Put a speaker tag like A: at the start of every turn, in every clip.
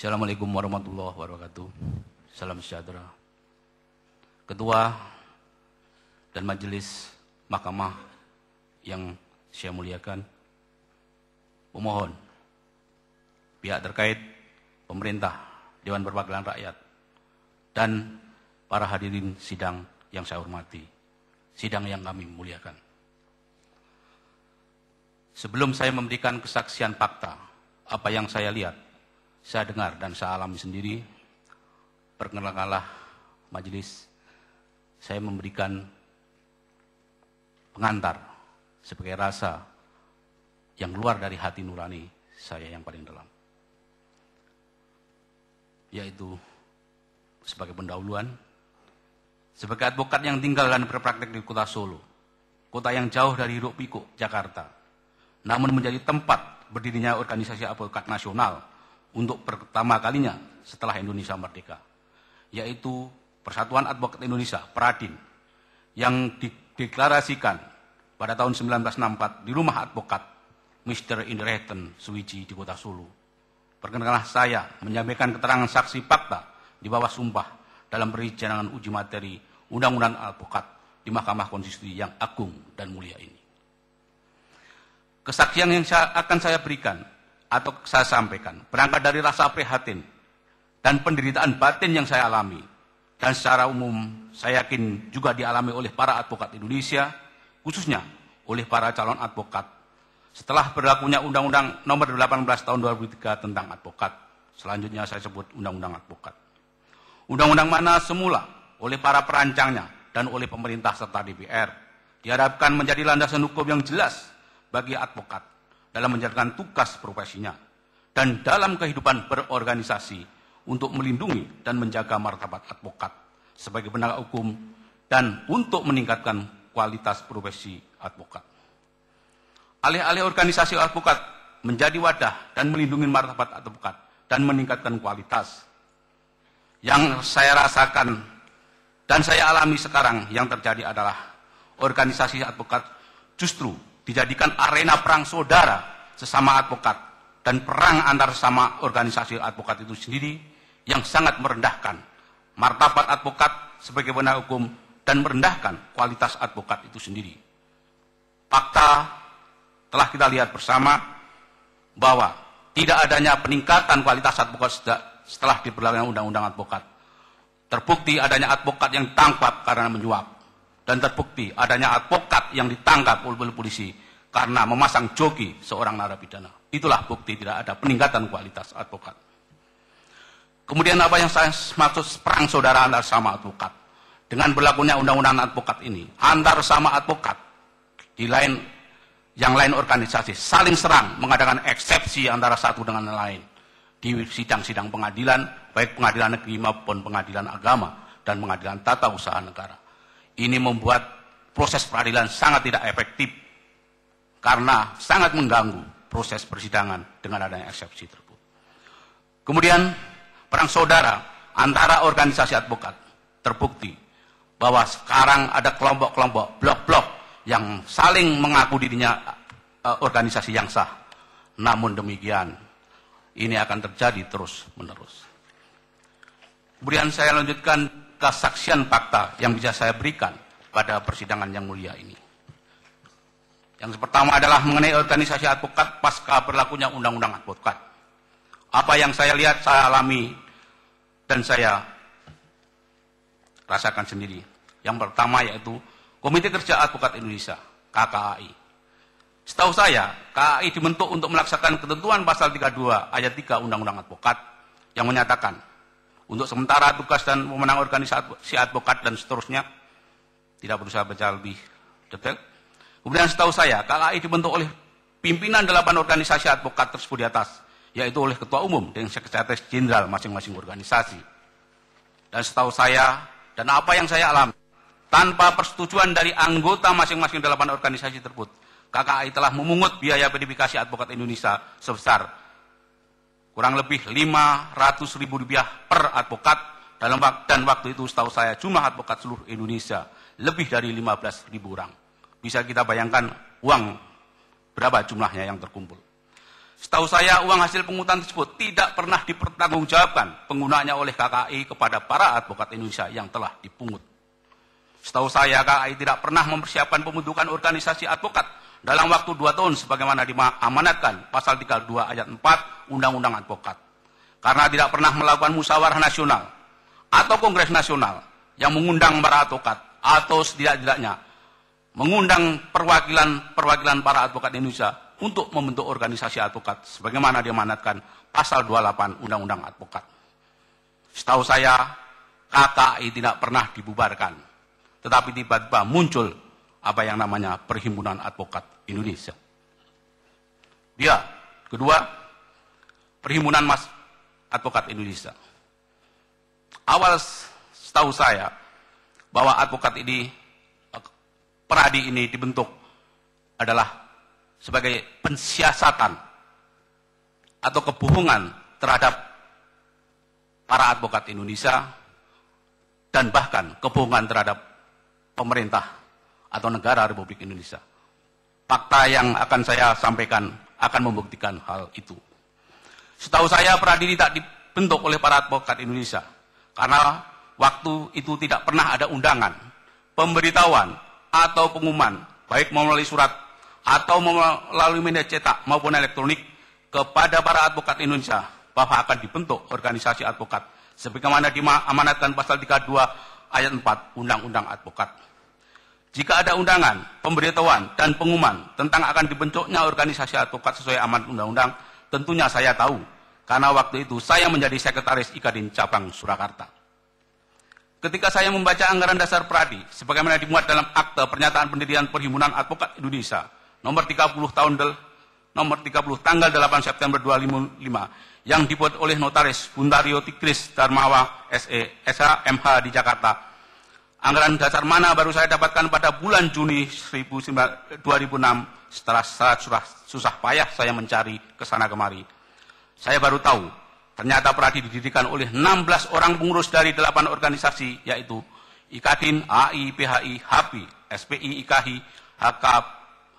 A: Assalamualaikum warahmatullahi wabarakatuh. Salam sejahtera. Ketua dan majelis mahkamah yang saya muliakan, pemohon, pihak terkait, pemerintah, Dewan Perwakilan Rakyat, dan para hadirin sidang yang saya hormati, sidang yang kami muliakan. Sebelum saya memberikan kesaksian fakta, apa yang saya lihat, saya dengar dan saya alami sendiri, perkenalkanlah majelis, saya memberikan pengantar sebagai rasa yang keluar dari hati nurani saya yang paling dalam. Yaitu sebagai pendahuluan, sebagai advokat yang tinggal dan berpraktek di kota Solo, kota yang jauh dari hiruk pikuk Jakarta, namun menjadi tempat berdirinya organisasi advokat nasional untuk pertama kalinya setelah Indonesia merdeka, yaitu Persatuan Advokat Indonesia, Peradin, yang dideklarasikan pada tahun 1964 di rumah advokat Mr. Indreten Suwiji di kota Solo. Perkenalkan saya menyampaikan keterangan saksi fakta di bawah sumpah dalam persidangan uji materi Undang-Undang Advokat di Mahkamah Konstitusi yang agung dan mulia ini. Kesaksian yang akan saya berikan atau saya sampaikan berangkat dari rasa prihatin dan penderitaan batin yang saya alami, dan secara umum saya yakin juga dialami oleh para advokat Indonesia, khususnya oleh para calon advokat setelah berlakunya Undang-Undang Nomor 18 Tahun 2003 tentang advokat. Selanjutnya saya sebut Undang-Undang Advokat. Undang-undang mana semula oleh para perancangnya dan oleh pemerintah serta DPR diharapkan menjadi landasan hukum yang jelas bagi advokat dalam menjalankan tugas profesinya dan dalam kehidupan berorganisasi untuk melindungi dan menjaga martabat advokat sebagai penegak hukum dan untuk meningkatkan kualitas profesi advokat. Alih-alih organisasi advokat menjadi wadah dan melindungi martabat advokat dan meningkatkan kualitas, yang saya rasakan dan saya alami sekarang yang terjadi adalah organisasi advokat justru dijadikan arena perang saudara sesama advokat dan perang antar sesama organisasi advokat itu sendiri yang sangat merendahkan martabat advokat sebagai penegak hukum dan merendahkan kualitas advokat itu sendiri. Fakta telah kita lihat bersama bahwa tidak adanya peningkatan kualitas advokat setelah diberlakukan Undang-Undang Advokat. Terbukti adanya advokat yang tangkap karena menyuap. Dan terbukti adanya advokat yang ditangkap oleh polisi karena memasang joki seorang narapidana. Itulah bukti tidak ada peningkatan kualitas advokat. Kemudian apa yang saya maksud perang saudara antar sama advokat. Dengan berlakunya undang-undang advokat ini, antar sama advokat di yang lain organisasi saling serang, mengadakan eksepsi antara satu dengan lain di sidang-sidang pengadilan, baik pengadilan negeri maupun pengadilan agama dan pengadilan tata usaha negara. Ini membuat proses peradilan sangat tidak efektif karena sangat mengganggu proses persidangan dengan adanya eksepsi tersebut. Kemudian perang saudara antara organisasi advokat terbukti bahwa sekarang ada kelompok-kelompok, blok-blok yang saling mengaku dirinya organisasi yang sah. Namun demikian, ini akan terjadi terus-menerus. Kemudian saya lanjutkan kesaksian fakta yang bisa saya berikan pada persidangan yang mulia ini. Yang pertama adalah mengenai organisasi advokat pasca berlakunya Undang-Undang Advokat. Apa yang saya lihat, saya alami, dan saya rasakan sendiri. Yang pertama yaitu Komite Kerja Advokat Indonesia, KKAI. Setahu saya, KKAI dibentuk untuk melaksanakan ketentuan pasal 32 ayat 3 Undang-Undang Advokat yang menyatakan untuk sementara tugas dan wewenang organisasi advokat dan seterusnya, tidak perlu saya baca lebih detail. Kemudian setahu saya, KKAI dibentuk oleh pimpinan 8 organisasi advokat tersebut di atas, yaitu oleh Ketua Umum dan Sekretaris Jenderal masing-masing organisasi. Dan setahu saya, dan apa yang saya alami, tanpa persetujuan dari anggota masing-masing 8 organisasi tersebut, KKAI telah memungut biaya verifikasi advokat Indonesia sebesar kurang lebih Rp500.000 per advokat, dan waktu itu setahu saya jumlah advokat seluruh Indonesia lebih dari 15.000 orang. Bisa kita bayangkan uang berapa jumlahnya yang terkumpul. Setahu saya uang hasil pungutan tersebut tidak pernah dipertanggungjawabkan penggunaannya oleh KKI kepada para advokat Indonesia yang telah dipungut. Setahu saya KKI tidak pernah mempersiapkan pembentukan organisasi advokat dalam waktu 2 tahun sebagaimana diamanatkan pasal 32 ayat 4 Undang-Undang Advokat. Karena tidak pernah melakukan musyawarah nasional atau kongres nasional yang mengundang para advokat atau setidak-tidaknya mengundang perwakilan para advokat Indonesia untuk membentuk organisasi advokat sebagaimana diamanatkan pasal 28 Undang-Undang Advokat. Setahu saya KKI tidak pernah dibubarkan, tetapi tiba-tiba muncul apa yang namanya Perhimpunan Advokat Indonesia. Kedua, Perhimpunan Advokat Indonesia. Awal setahu saya bahwa advokat ini, Peradi ini dibentuk adalah sebagai pensiasatan atau kebohongan terhadap para advokat Indonesia dan bahkan kebohongan terhadap pemerintah atau negara Republik Indonesia. Fakta yang akan saya sampaikan akan membuktikan hal itu. Setahu saya Peradi tidak dibentuk oleh para advokat Indonesia karena waktu itu tidak pernah ada undangan, pemberitahuan atau pengumuman baik melalui surat atau melalui media cetak maupun elektronik kepada para advokat Indonesia bahwa akan dibentuk organisasi advokat sebagaimana diamanatkan pasal 32 ayat 4 Undang-Undang Advokat. Jika ada undangan, pemberitahuan dan pengumuman tentang akan dibentuknya organisasi advokat sesuai amanat undang-undang, tentunya saya tahu karena waktu itu saya menjadi sekretaris IKADIN cabang Surakarta. Ketika saya membaca anggaran dasar Peradi sebagaimana dimuat dalam akte pernyataan pendirian Perhimpunan Advokat Indonesia nomor 30 tanggal 8 September 2005 yang dibuat oleh Notaris Bundario Tigris Darmawa SH MH di Jakarta. Anggaran dasar mana baru saya dapatkan pada bulan Juni 2006 setelah susah payah saya mencari kesana kemari. Saya baru tahu ternyata Peradi didirikan oleh 16 orang pengurus dari 8 organisasi yaitu IKADIN, AI, PHI, HAPI, SPI, IKAHI,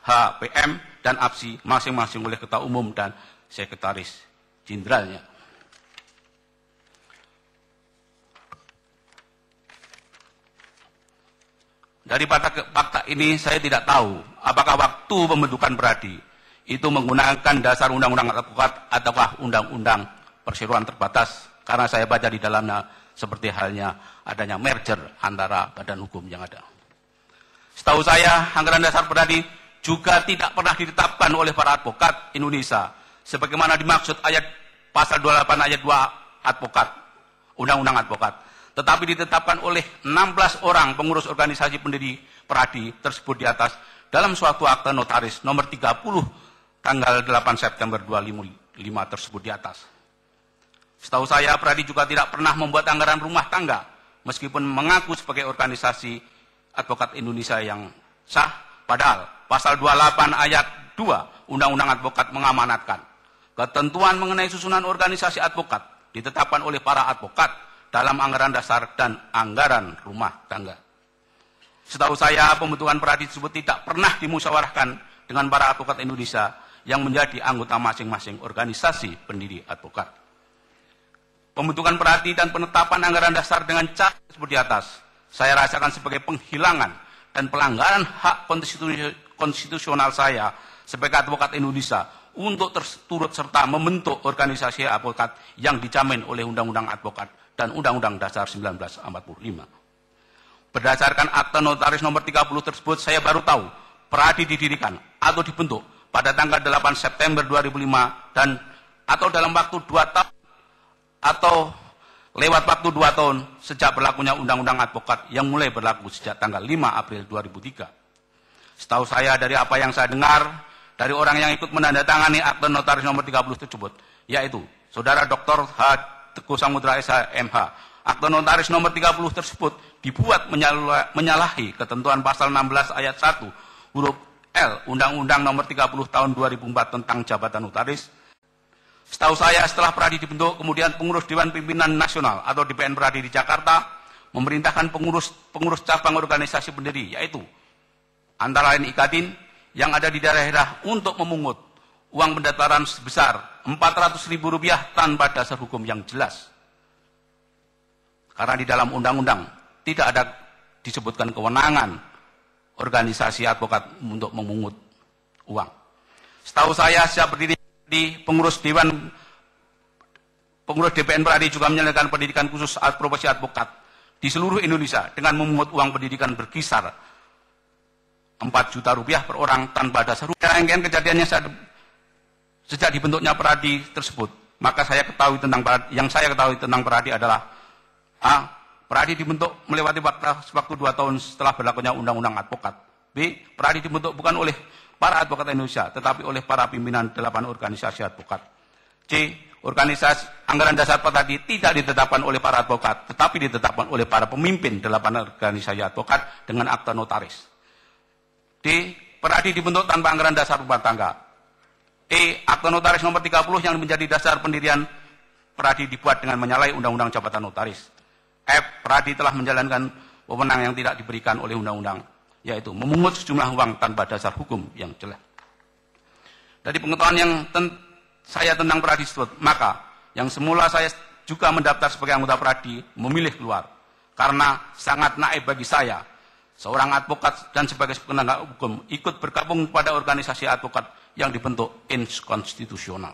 A: HPM, dan APSI masing-masing oleh Ketua Umum dan Sekretaris Jenderalnya. Dari fakta ini saya tidak tahu apakah waktu pembentukan Peradi itu menggunakan dasar undang-undang advokat ataukah undang-undang perseroan terbatas karena saya baca di dalamnya seperti halnya adanya merger antara badan hukum yang ada. Setahu saya anggaran dasar Peradi juga tidak pernah ditetapkan oleh para advokat Indonesia sebagaimana dimaksud ayat pasal 28 ayat 2 advokat, undang-undang advokat, tetapi ditetapkan oleh 16 orang pengurus organisasi pendiri Peradi tersebut di atas dalam suatu akte notaris nomor 30 tanggal 8 September 2005 tersebut di atas. Setahu saya Peradi juga tidak pernah membuat anggaran rumah tangga meskipun mengaku sebagai organisasi advokat Indonesia yang sah, padahal pasal 28 ayat 2 Undang-Undang Advokat mengamanatkan ketentuan mengenai susunan organisasi advokat ditetapkan oleh para advokat dalam anggaran dasar dan anggaran rumah tangga. Setahu saya pembentukan Peradi tersebut tidak pernah dimusyawarahkan dengan para advokat Indonesia yang menjadi anggota masing-masing organisasi pendiri advokat. Pembentukan Peradi dan penetapan anggaran dasar dengan cara seperti atas saya rasakan sebagai penghilangan dan pelanggaran hak konstitusional saya sebagai advokat Indonesia untuk turut serta membentuk organisasi advokat yang dijamin oleh Undang-Undang Advokat dan Undang-Undang Dasar 1945. Berdasarkan akte notaris nomor 30 tersebut, saya baru tahu Peradi didirikan atau dibentuk pada tanggal 8 September 2005 dan atau dalam waktu 2 tahun atau lewat waktu 2 tahun sejak berlakunya Undang-Undang Advokat yang mulai berlaku sejak tanggal 5 April 2003. Setahu saya dari apa yang saya dengar dari orang yang ikut menandatangani akte notaris nomor 30 tersebut, yaitu Saudara Dr. H. Teguh Samudra SH MH. Akte notaris nomor 30 tersebut dibuat menyalahi ketentuan pasal 16 ayat 1 huruf L Undang-Undang nomor 30 tahun 2004 tentang jabatan notaris. Setahu saya setelah Peradi dibentuk, kemudian pengurus Dewan Pimpinan Nasional atau DPN Peradi di Jakarta memerintahkan pengurus cabang organisasi pendiri, yaitu antara lain IKADIN yang ada di daerah-daerah untuk memungut uang pendaftaran sebesar Rp400.000 tanpa dasar hukum yang jelas. Karena di dalam undang-undang tidak ada disebutkan kewenangan organisasi advokat untuk memungut uang. Setahu saya, sejak berdiri di pengurus DPN Peradi juga menyelenggarakan pendidikan khusus profesi advokat di seluruh Indonesia dengan memungut uang pendidikan berkisar Rp4 juta per orang tanpa dasar hukum. Rangkaian kejadiannya sejak dibentuknya Peradi tersebut, maka saya ketahui tentang Peradi adalah A. Peradi dibentuk melewati waktu 2 tahun setelah berlakunya Undang-Undang Advokat. B. Peradi dibentuk bukan oleh para advokat Indonesia, tetapi oleh para pimpinan 8 organisasi advokat. C. Organisasi anggaran dasar Peradi tidak ditetapkan oleh para advokat, tetapi ditetapkan oleh para pemimpin 8 organisasi advokat dengan akta notaris. D. Peradi dibentuk tanpa anggaran dasar rumah tangga. E. Akta notaris nomor 30 yang menjadi dasar pendirian Peradi dibuat dengan menyalahi Undang-Undang Jabatan Notaris. F. Peradi telah menjalankan wewenang yang tidak diberikan oleh undang-undang, yaitu memungut sejumlah uang tanpa dasar hukum yang jelas. Dari pengetahuan saya tentang Peradi tersebut, maka yang semula saya juga mendaftar sebagai anggota Peradi memilih keluar karena sangat naif bagi saya, seorang advokat dan sebagai penegak hukum, ikut bergabung pada organisasi advokat yang dibentuk inkonstitusional.